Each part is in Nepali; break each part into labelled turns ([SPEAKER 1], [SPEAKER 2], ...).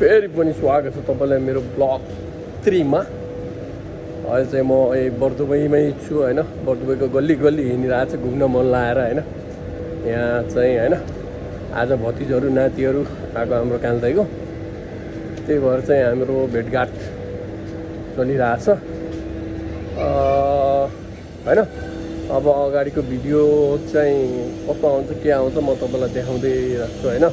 [SPEAKER 1] फेरि पनि स्वागत छ तपाईँलाई मेरो ब्लग 3 मा। अहिले चाहिँ म बर्दुबईमै छु हैन। बर्दुबईको गल्ली गल्ली हिँडिरहेको छु घुम्न मन लागेर हैन। यहाँ चाहिँ हैन आज भतिजहरू नातिहरू आएको हाम्रो कालदाइको, त्यही भएर चाहिँ हाम्रो भेटघाट चलिरहेछ हैन। अब अगाडिको भिडियो चाहिँ कस्तो आउँछ के आउँछ म तपाईँलाई देखाउँदै राख्छु हैन।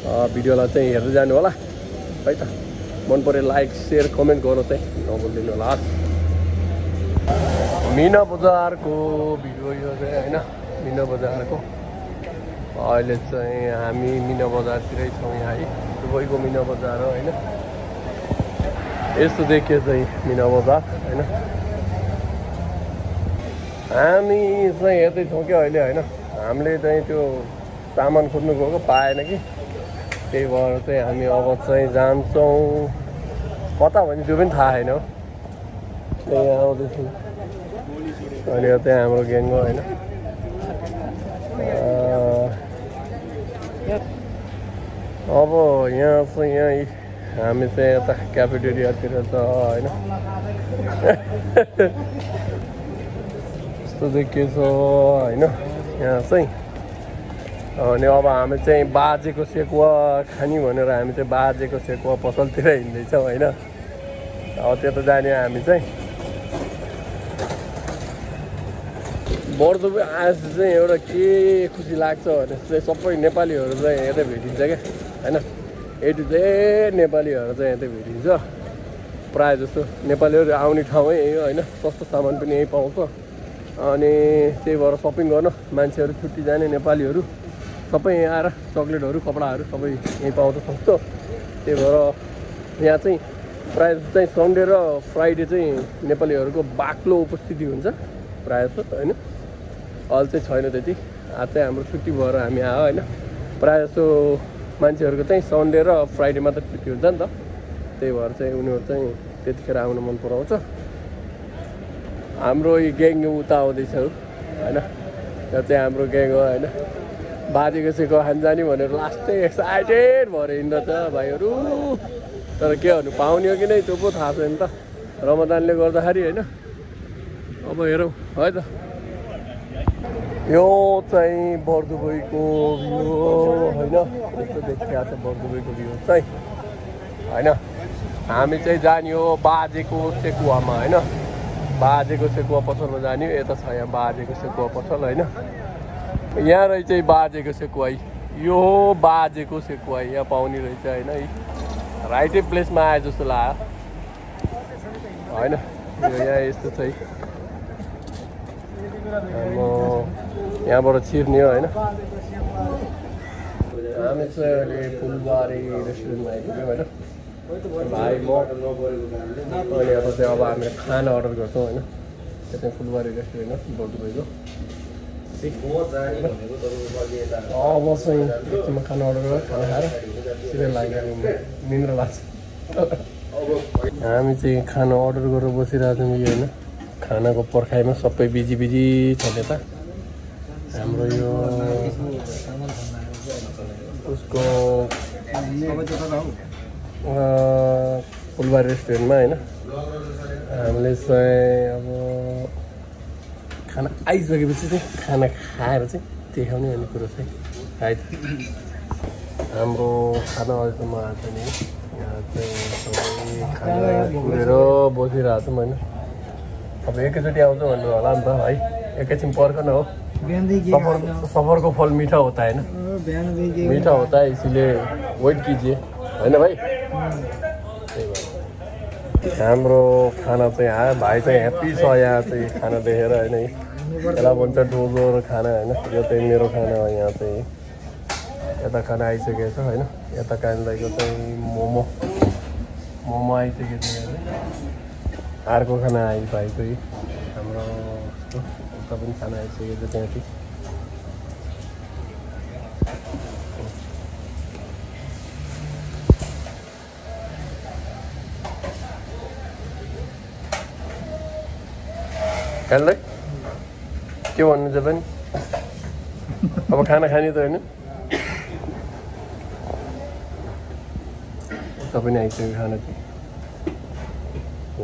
[SPEAKER 1] भिडियोलाई चाहिँ हेर्दै जानु होला है त। मन परे लाइक शेयर कमेन्ट गर्नु चाहिँ नभुलिदिनु होला। मिना बजारको भिडियो यो चाहिँ हैन। मिना बजारको अहिले चाहिँ हामी मिना बजारतिरै छौँ यहाँ है। दुबईको मिना बजार हो हैन। यस्तो देखियो चाहिँ मिना बजार हैन। हामी चाहिँ यतै छौँ क्या अहिले हैन। हामीले चाहिँ त्यो सामान खोज्नु गएको पाएन कि, त्यही भएर चाहिँ हामी अब चाहिँ जान्छौँ कता भने त्यो पनि थाहा छैन हो। त्यही आउँदैछु अनि यो चाहिँ हाम्रो ग्याङ हो होइन। अब यहाँ चाहिँ यहाँ हामी चाहिँ यता क्याफेटेरियातिर छ होइन। यस्तो चाहिँ के छ होइन यहाँ चाहिँ। अनि अब हामी चाहिँ बाजेको सेकुवा खाने भनेर हामी चाहिँ बाजेको सेकुवा पसलतिर हिँड्दैछौँ होइन। अब त्यता जाने हामी चाहिँ बर्दुबई आज चाहिँ एउटा के खुसी लाग्छ भने चाहिँ सबै नेपालीहरू चाहिँ यतै भेटिन्छ क्या होइन। ए टु जेड नेपालीहरू चाहिँ यतै भेटिन्छ प्रायः जस्तो। नेपालीहरू आउने ठाउँै यही हो होइन। सस्तो सामान पनि यहीँ पाउँछ। अनि त्यही भएर सपिङ गर्न मान्छेहरू छुट्टी जाने नेपालीहरू सबै यहाँ आएर चक्लेटहरू कपडाहरू सबै यहीँ पाउँछ सस्तो। त्यही भएर यहाँ चाहिँ प्रायः चाहिँ सन्डे र फ्राइडे चाहिँ नेपालीहरूको बाक्लो उपस्थिति हुन्छ प्रायः जस्तो होइन। अहिले चाहिँ छैन त्यति। आज चाहिँ हाम्रो छुट्टी भएर हामी आयो होइन। प्रायः जस्तो मान्छेहरूको चाहिँ सन्डे र फ्राइडे मात्र छुट्टी हुन्छ नि त। त्यही भएर चाहिँ उनीहरू चाहिँ त्यतिखेर आउन मन पराउँछ। हाम्रो यो ग्याङ उता आउँदैछ होइन। यो चाहिँ हाम्रो ग्याङ हो होइन। बाजेको सेको खान जाने भनेर लास्टै एक्साइटेड भएर हिँड्दछ भाइहरू। तर के गर्नु पाउने हो कि नै त्यो पो थाहा छैन त रमजानले गर्दाखेरि होइन। अब हेरौँ है त। यो चाहिँ बर्दुबईको भ्यू होइन। यस्तो देखिरहेको छ बर्दुबईको भ्यू चाहिँ होइन। हामी चाहिँ जाने हो बाजेको सेकुवामा होइन। बाजेको सेकुवा पसलमा जाने हो। यता छ यहाँ बाजेको सेकुवा पसल होइन। यहाँ रहेछ बाजेको सेकुवाई। यो बाजेको सेकुवाई यहाँ पाउने रहेछ होइन। राइटै प्लेसमा आए जस्तो लाग्यो होइन। यहाँ यस्तो छ म यहाँबाट छिर्ने हो होइन। हामी चाहिँ अहिले फुलबारी रेस्टुरेन्टमा आइपुग्यौँ होइन। भाइ म अनि अब चाहिँ अब हामीले खाना अर्डर गर्छौँ होइन। त्यो चाहिँ फुलबारी रेस्टुरेन्ट हो बर्दुबईको। अब चाहिँ एकछिनमा खाना अर्डर गरेर खाना खाएर सिधै लाग्यो निन्द्रा लाग्छ। हामी चाहिँ खाना अर्डर गरेर बसिरहेको छौँ कि होइन। खानाको पर्खाइमा सबै बिजी बिजी छ यता। हाम्रो यो उसको फुलबारी रेस्टुरेन्टमा होइन। हामीले चाहिँ अब खाना आइसकेपछि चाहिँ खाना खाएर चाहिँ देखाउने भन्ने कुरो चाहिँ है। हाम्रो खाना अहिलेसम्म आएको छैन। यहाँ चाहिँ सबै खाना पुरेर बसिरहेको छौँ होइन। अब एकैचोटि आउँछ भन्नु होला नि त है। एकैछिन पर्खन हो। सफरको फल मीठा होता है ना। मीठा होता है इसीलिए वेट कीजिए होइन भाइ। हाम्रो खाना चाहिँ आयो। भाइ चाहिँ ह्याप्पी छ यहाँ चाहिँ खाना देखेर होइन। यसलाई भन्छ डोजो र खाना होइन। यो चाहिँ मेरो खाना हो। यहाँ चाहिँ यता खाना आइसकेको छ होइन। यता कालिदाइको चाहिँ मोमो आइसकेको छ यहाँ चाहिँ। अर्को खाना आयो भाइको हाम्रो उता पनि खाना आइसकेको छ त्यहाँ चाहिँ। कालिदाइ के भन्नु छ पनि अब खाना खाने त होइन। पनि आइसक्यो खाना चाहिँ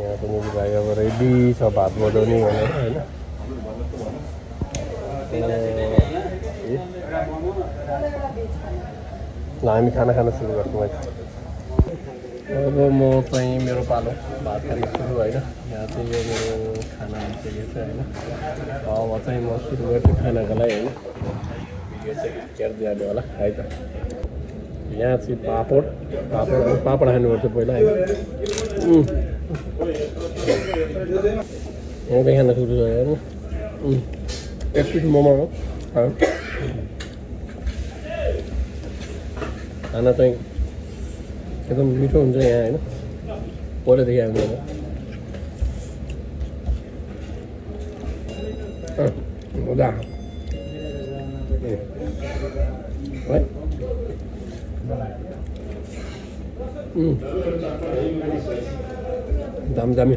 [SPEAKER 1] यहाँ पनि भाइ अब रेडी छ भात बजाउने भनेर होइन ल हामी खाना खान सुरु गर्छौँ अब म चाहिँ मेरो पालो भात खाने सुरु होइन यहाँ चाहिँ यो मेरो खाना आइसकेको छ होइन अब चाहिँ म सुरु गर्छु खानाको लागि होइन भिडियो चाहिँ हेर्दै जाने होला है त यहाँ चाहिँ पापड खानुपर्छ पहिला होइन मोमै खाना सुरु छ हेर्नु एक पिस मोमो हो खाना चाहिँ एकदम मिठो हुन्छ यहाँ होइन पहिल्यैदेखि आउँदैन मजा है दामी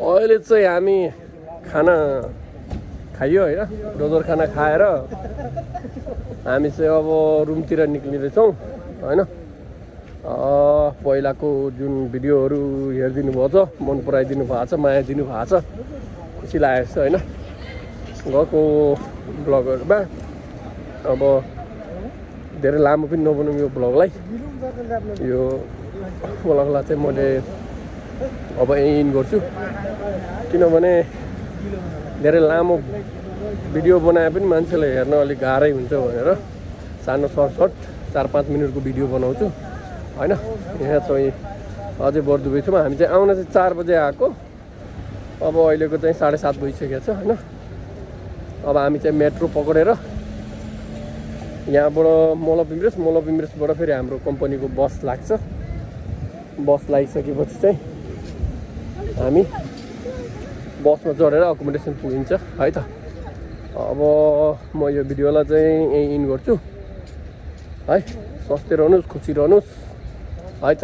[SPEAKER 1] अहिले चाहिँ हामी खाना खाइयो होइन डोजर खाना खाएर हामी चाहिँ अब रुमतिर निक्लिँदैछौँ होइन पहिलाको जुन भिडियोहरू हेरिदिनु भएको छ मन पराइदिनु भएको छ माया दिनु भएको छ खुसी लागेको छ होइन गएको ब्लगहरूमा अब धेरै लामो पनि नबनाउँ यो ब्लगलाई यो ब्लगलाई चाहिँ मैले अब यहीँ गर्छु किनभने धेरै लामो भिडियो बनाए पनि मान्छेले हेर्न अलिक गाह्रै हुन्छ भनेर सानो सर्ट 4-5 मिनटको भिडियो बनाउँछु होइन यहाँ चाहिँ अझै बर्दुबैछौँ हामी चाहिँ आउन चाहिँ 4 बजे आएको अब अहिलेको चाहिँ 7:30 भइसकेको छ होइन अब हामी चाहिँ मेट्रो पक्रेर यहाँबाट मल्लपिम्रेसबाट फेरि हाम्रो कम्पनीको बस लाग्छ बस लागिसकेपछि चाहिँ हामी बसमा चढेर अकोमोडेसन पुगिन्छ है त अब म यो भिडियोलाई चाहिँ यहीँ इन गर्छु है स्वस्थ रहनुहोस् खुसी रहनुहोस् है त